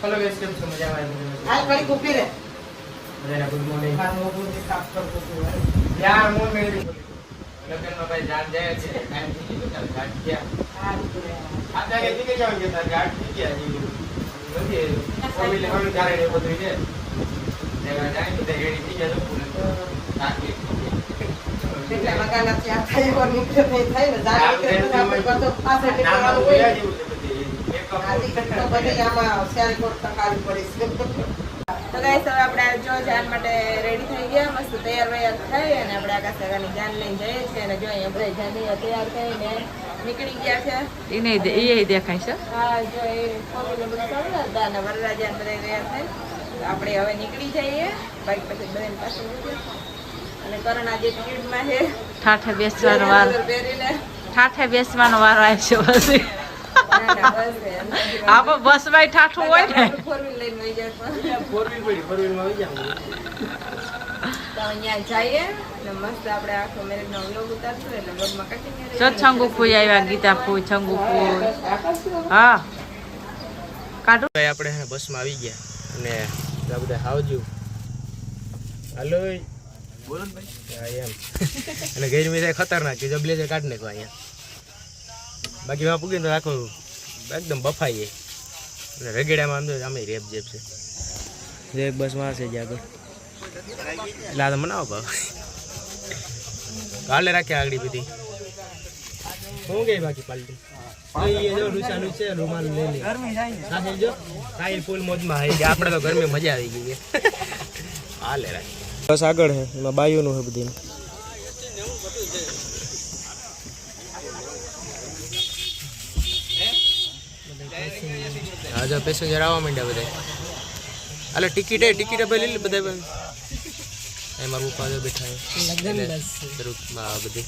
Hello guys કેમ છો મજામાં હાલ ઘડી ઊભી રહે બધાને ગુડ મોર્નિંગ મારો મોઢું સાફ કરતો હતો યાર મોર મેરી લગનમાં ભાઈ જાન જાય છે ટાઈમ થઈ ગયો ગાડી ગયા આ આ જાગે કે જાવ કે તાર ગાડી થઈ ગયા જી નથી ફોર વ્હીલર વાળું ગાડી ને બધું છે 내가 જાય તો રેડી થઈ ગયા પૂરે તાકી એટલે મકાના ત્યાં થઈ પર નીકળે નહીં થાય ને જાણે કે આપણે બધો પાસે ટેકવાનું હોય જેવું છે બધી એક તો બધી આમાં સેલ કોટ ટકાવી પડી તો ગાઈસ હવે આપણે જો જાન માટે રેડી થઈ ગયા મસ્ત તૈયાર વૈયાર થઈ અને આપણે આકાશ કાકાની જાન લઈને જઈએ છીએ અને જો અહીંયા બધા જાન તૈયાર થઈને નીકળી ગયા છે એને એ દેખાય છે હા જો એ ફોર વ્હીલર બધું ચાલુ હતા અને વરરાજા બધા તૈયાર થઈ તો આપણે હવે નીકળી જઈએ બાઈક પછી બધાની પાસે અને કરણ આજે સ્પીડમાં છે ઠાઠે બેસવાનો વારો પહેરીને ઠાઠે બેસવાનો વારો આવ્યો છે પછી આપણે બસ માં ઠાઠું હોય ને ફોર વ્હીલર લઈને વહી જાય ફોર વ્હીલ પડી ફોર વ્હીલ માં આવી જાવ તો અહીંયા જઈએ અને મસ્ત આપણે આખો મેરેજનો વ્લોગ ઉતારશું એટલે વ્લોગમાં કન્ટિન્યુ જો છંગુ ફૂઈ આવ્યા ગીતા ફૂઈ છંગુ ફૂઈ હા કાઢો ભાઈ આપણે બસમાં આવી ગયા અને આ બધા આવજો હાલો બોલો ને ભાઈ હા એમ અને ગરમી થાય ખતરનાક છે જબલે કાઢ નાખો અહીંયા બાકી માં પૂગીને તો આખો એકદમ બફાઈ જાય અને રગેડામાં આમ તો આમે રેપ જેપ છે જે બસમાં હશે જ આગળ એટલે આ તો મનાવો ભાવ કાલે રાખ્યા આગળ બધી શું ગઈ બાકી પાલટી રૂમાલ લઈ લે સાહેબ જો સાહેબ ફૂલ મોજમાં આવી ગયા આપણે તો ગરમી મજા આવી ગઈ હાલે રાખ બસ આગળ હે એમાં બાયુનું હે બધી હા જો પેસેન્જર આવવા માંડ્યા બધા અલે ટિકિટ ભાઈ લઈ લે બધા એ મારું પપ્પા બેઠા બધી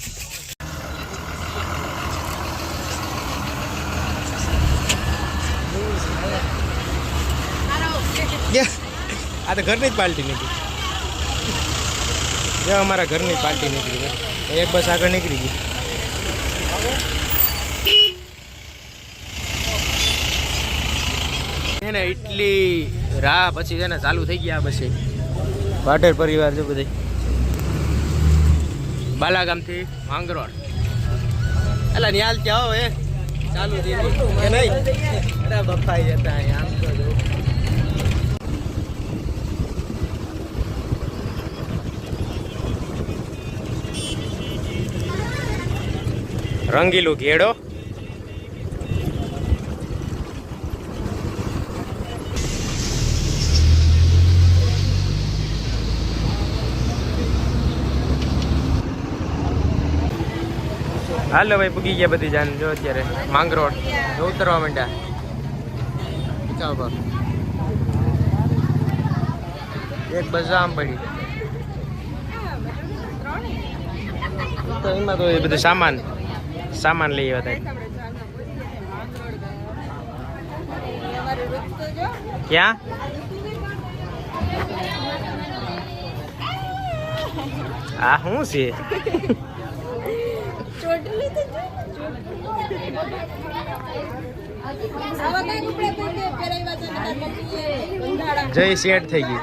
આ તો ઘરની જ પાર્ટી નીકળી અમારા ઘરની પાર્ટી નીકળી એક બસ આગળ નીકળી ગઈ એને એટલી રાહ પછી છે ને ચાલુ થઈ ગયા પછી વાટેર પરિવાર છે બધી બાલાગામથી માંગરોળ એટલે ન્યાલ ત્યાં હો ચાલુ થઈ કે નહીં અરે બફાઈ જતા આમ તો જો રંગીલું ઘેડો હાલો ભાઈ પૂગી ગયા બધી જાન જો અત્યારે માંગરોળ ઉતરવા માંડ્યા ચાલો એક બસ આમ પડી તો એમાં તો એ બધું સામાન લઈ આવ્યા ક્યાં આ શું છે જય સેટ થઈ ગઈ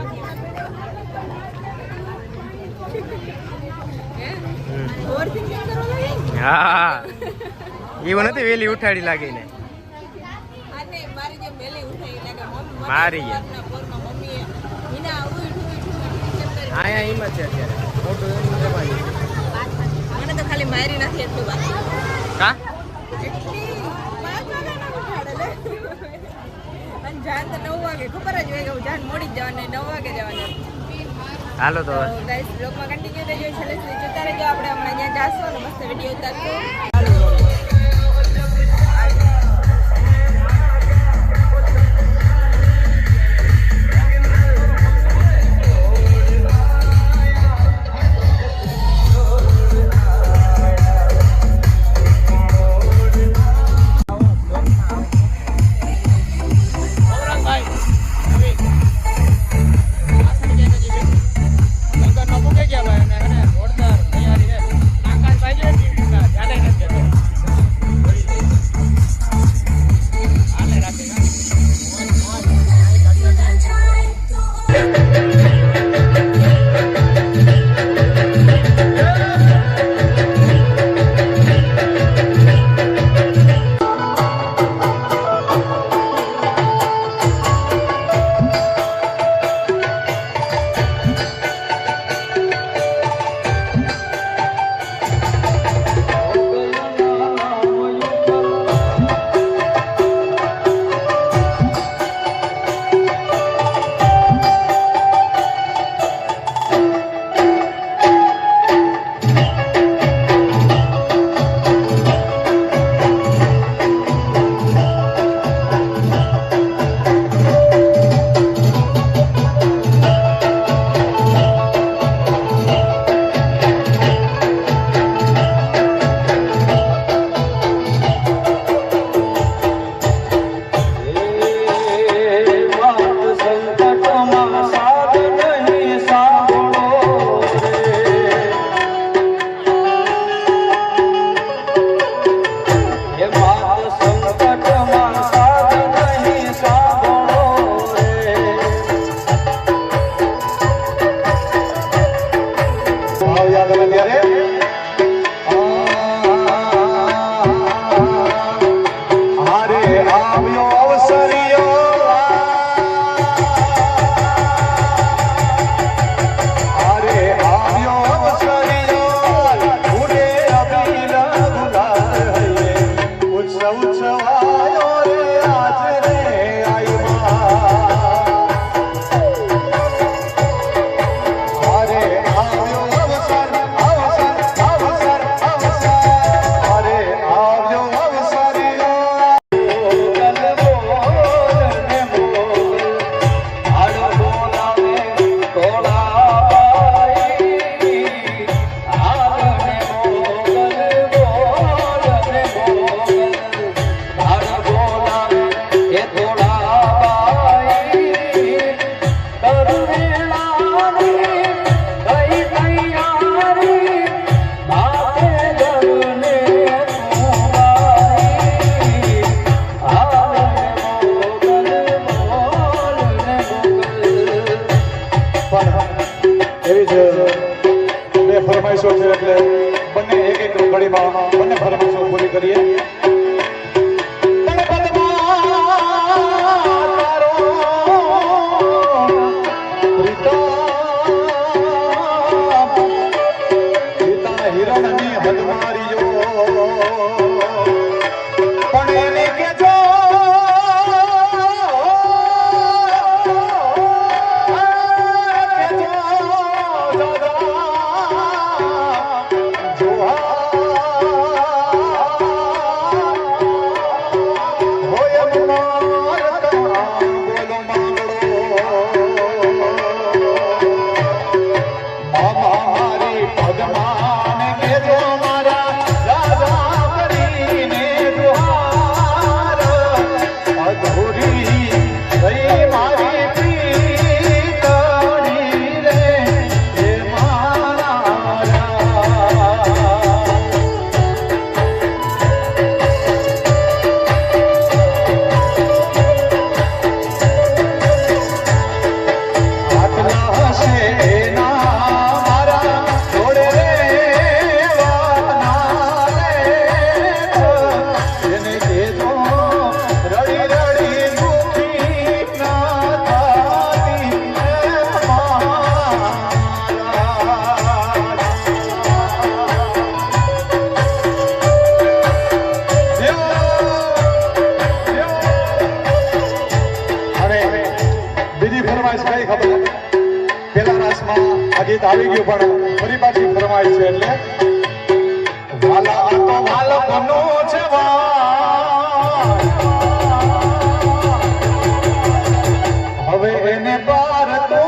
હા એવું નથી વેલી ઉઠાડી લાગી ને મારી હા એમ છે અત્યારે મને તો ખાલી મારી નથી એટલું બાકી કા જાન તો 9 વાગે ખબર જ હોય કે જાન મોડી જ જવાની 9 વાગે જવાની હાલો તો ગાઈસ બ્લોગમાં કન્ટિન્યુ રહેજો છેલ્લે સુધી જોતા રહેજો આપણે હમણાં ત્યાં જાશું અને મસ્ત વિડીયો ઉતારશું ગયા ભાઈ ફરમાઈશો છે એટલે બંને એક ઘડીમાં બંને ફરમાઈશો પૂરી કરીએ. ગીત આવી ગયું પણ ફરી પાછી ફરમાય છે એટલે વાલા તો વાલકનો છે હવે એને બાર તો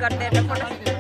કરી દે એટલે ફોટો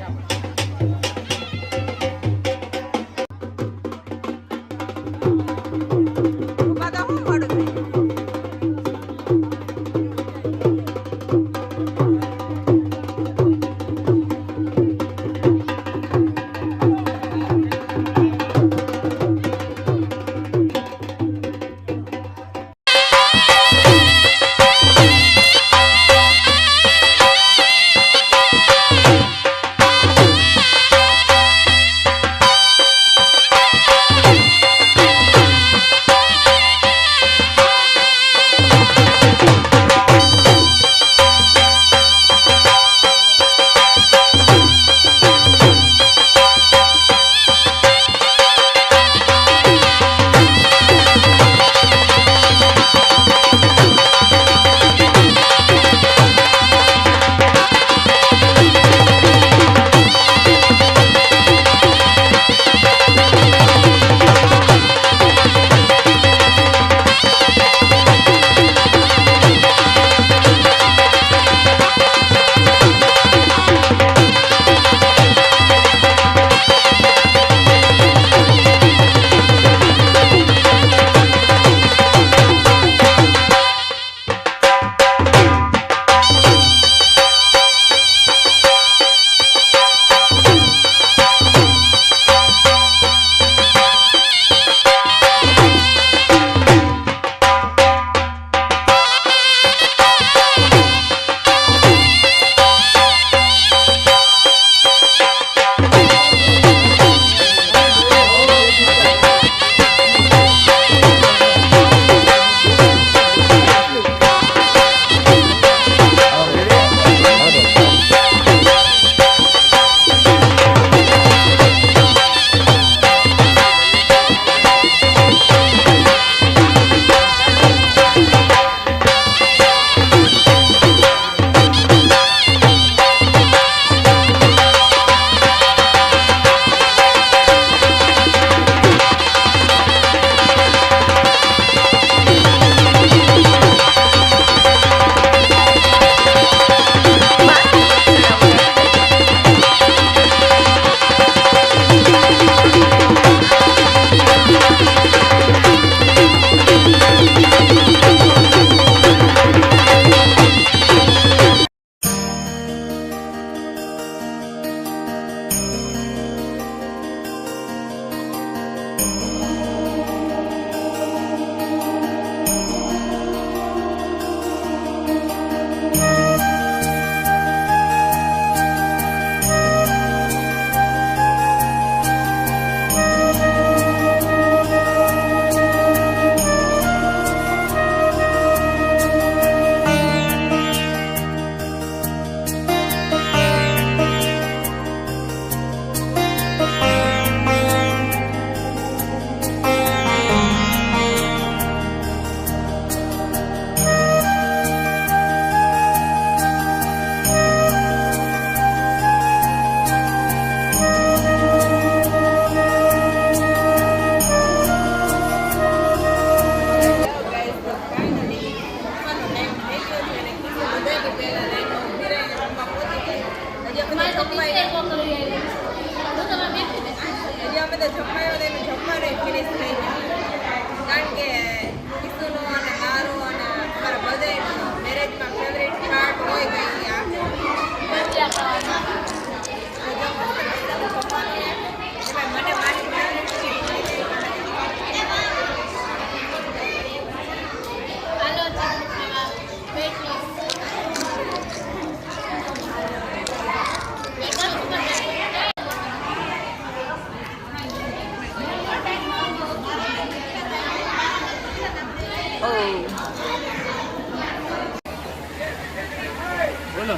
બોલો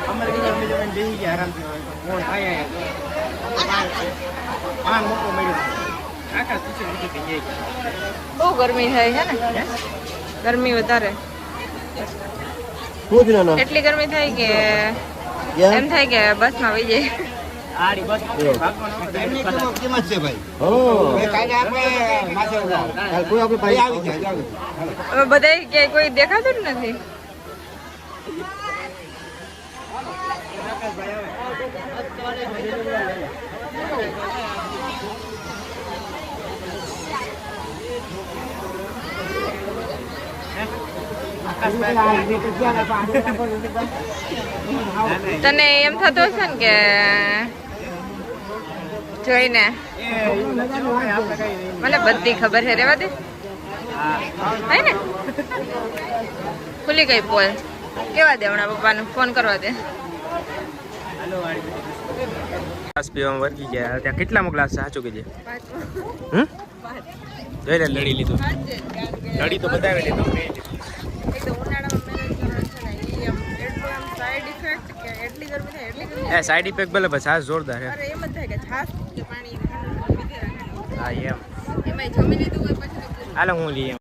અમારે બીજા બેસી ગયા આરામથી કોણ આયા આ મોકો મળ્યો આખા પીછે નીચે થઈ જાય બહુ ગરમી થાય છે ને ગરમી વધારે એટલી ગરમી થાય કે એમ થાય કે બસમાં વહી જાય આડી બસ એમની કિંમત છે ભાઈ એ કાલે આપણે માથે ઉડાવ કોઈ આપણે ભાઈ આવી જાય હવે બધાય કે કોઈ દેખાતું જ નથી તને એમ થતું હશે ને કે જોઈને મને બધી ખબર છે રેવા દે હે ને ખુલી ગઈ પોલ કેવા દે હમણાં પપ્પાને ફોન કરવા દે ગ્લાસ પીવામાં વર્ગી ગયા ત્યાં કેટલામો ગ્લાસ છે સાચું કીધે જોઈ લે લડી લીધું લડી તો બતાવી લીધું સાઈડ ઇફેક્ટ ભલે બસ છાસ જોરદાર છે અરે એમ જ થાય કે છાસ કે પાણી હા એમ એમાં જમી લીધું હોય પછી હાલો હું લઈએ